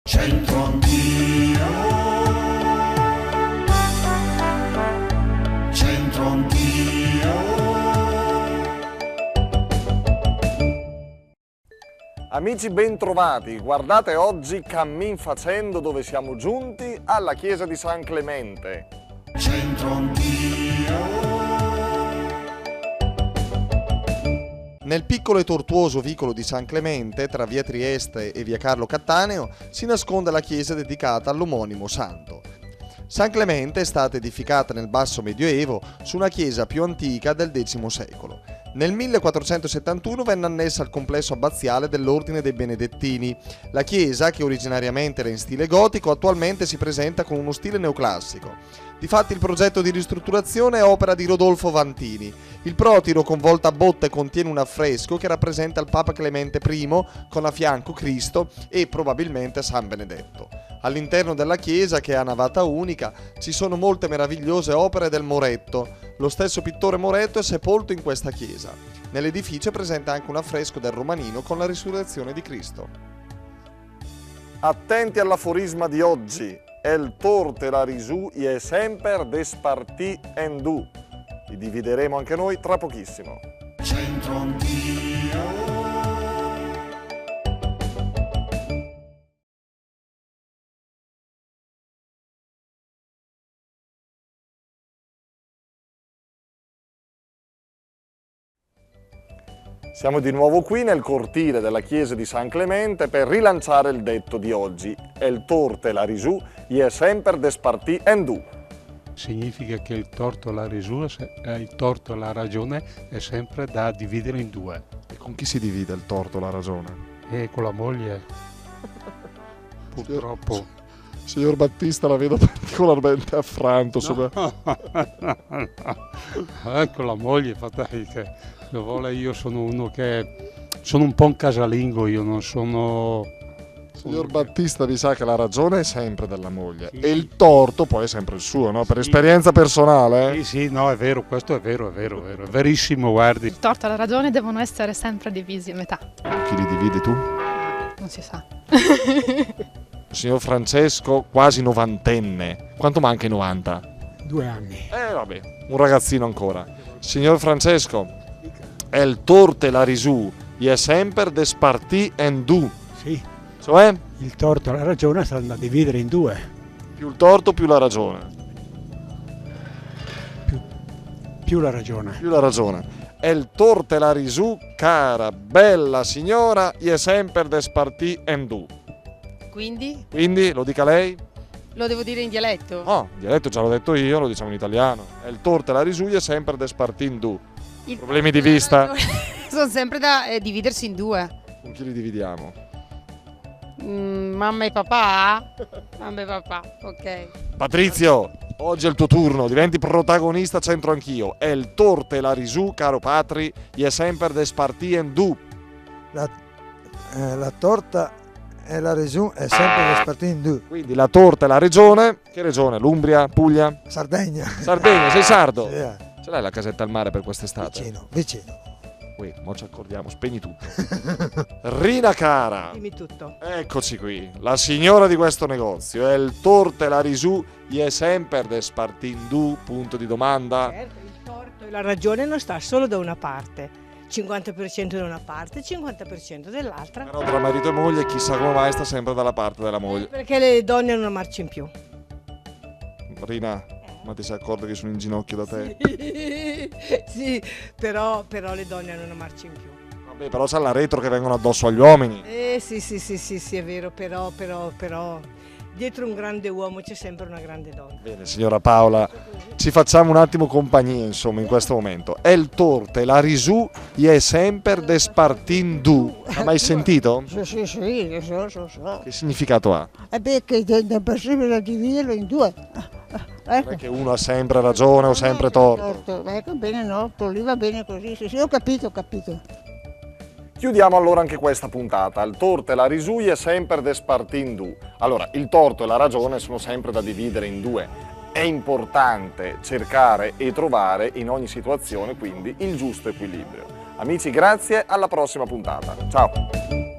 C'entro anch'io, c'entro anch'io. Amici bentrovati, guardate oggi cammin facendo dove siamo giunti alla chiesa di San Clemente. C'entro anch'io. Nel piccolo e tortuoso vicolo di San Clemente, tra via Trieste e via Carlo Cattaneo, si nasconde la chiesa dedicata all'omonimo santo. San Clemente è stata edificata nel basso medioevo su una chiesa più antica del X secolo. Nel 1471 venne annessa al complesso abbaziale dell'Ordine dei Benedettini. La chiesa, che originariamente era in stile gotico, attualmente si presenta con uno stile neoclassico. Difatti il progetto di ristrutturazione è opera di Rodolfo Vantini. Il protiro con volta a botte contiene un affresco che rappresenta il Papa Clemente I con a fianco Cristo e probabilmente San Benedetto. All'interno della chiesa, che è a navata unica, ci sono molte meravigliose opere del Moretto. Lo stesso pittore Moretto è sepolto in questa chiesa. Nell'edificio è presente anche un affresco del Romanino con la risurrezione di Cristo. Attenti all'aforisma di oggi. El torte la risù ie semper desparti endu. Li divideremo anche noi tra pochissimo. C'entro anch'io. Siamo di nuovo qui nel cortile della chiesa di San Clemente per rilanciare il detto di oggi. El torte la risù ie semper desparti endu. Significa che il torto e la ragione è sempre da dividere in due. E con chi si divide il torto e la ragione? E con la moglie, purtroppo. Signor Battista, la vedo particolarmente affranto. Con la moglie, infatti, che lo vuole, io sono uno che sono un po' un casalingo, io non sono... Signor Battista, vi sa che la ragione è sempre della moglie, sì, e il torto poi è sempre il suo, no? Per esperienza personale. Sì, sì, no, è vero, questo è vero, è verissimo, guardi. Il torto e la ragione devono essere sempre divisi a metà. Chi li dividi tu? Non si sa. Signor Francesco, quasi novantenne. Quanto manca ai 90? 2 anni. Vabbè, un ragazzino ancora. Signor Francesco, el torte la risù, ie semper desparti endu. Sì. Cioè? Il torto e la ragione stanno da dividere in due. Più il torto, più la ragione. Più la ragione. Più la ragione. El torte la risù, cara, bella signora, ie semper desparti endu. Quindi? Quindi, lo dica lei? Lo devo dire in dialetto? No, in dialetto già l'ho detto io, lo diciamo in italiano. El torte la risù, ie semper desparti endu. Problemi di vista? Sono sempre da dividersi in due. Con chi li dividiamo? Mamma e papà? Mamma e papà, ok. Patrizio, oggi è il tuo turno, diventi protagonista, c'entro anch'io. El torte la risù, caro Patri, ie semper desparti endu. La torta e la regione è sempre desparti in due. Quindi la torta e la regione. Che regione? L'Umbria? Puglia? Sardegna. Sardegna, sei sardo? Sì, Ce l'hai la casetta al mare per quest'estate? vicino. Mo ci accordiamo, spegni tutto. Rina cara, Dimmi tutto. eccoci qui, la signora di questo negozio. El torte e la risù, ie semper desparti in du, punto di domanda. Certo, il torto e la ragione non sta solo da una parte, 50% da una parte, 50% dall'altra. Però tra marito e moglie chissà come mai sta sempre dalla parte della moglie. Perché le donne hanno una marcia in più. Rina, ma ti sei accorta che sono in ginocchio da te? Sì, però le donne hanno una marcia in più. Vabbè, però c'è la retro che vengono addosso agli uomini. Sì, è vero, però dietro un grande uomo c'è sempre una grande donna. Bene, signora Paola, ci facciamo un attimo compagnia, insomma, in questo momento. El torte, la risù, ie semper despartin du. Ha mai sentito? Sì, lo so. Che significato ha? È perché è possibile dividerlo in due. Non è che uno ha sempre ragione o sempre torto. Ecco, bene, no, lì va bene così. Sì, ho capito. Chiudiamo allora anche questa puntata. Il torto e la risù è sempre desparti in du. Allora, il torto e la ragione sono sempre da dividere in due. È importante cercare e trovare in ogni situazione quindi il giusto equilibrio. Amici, grazie, alla prossima puntata. Ciao!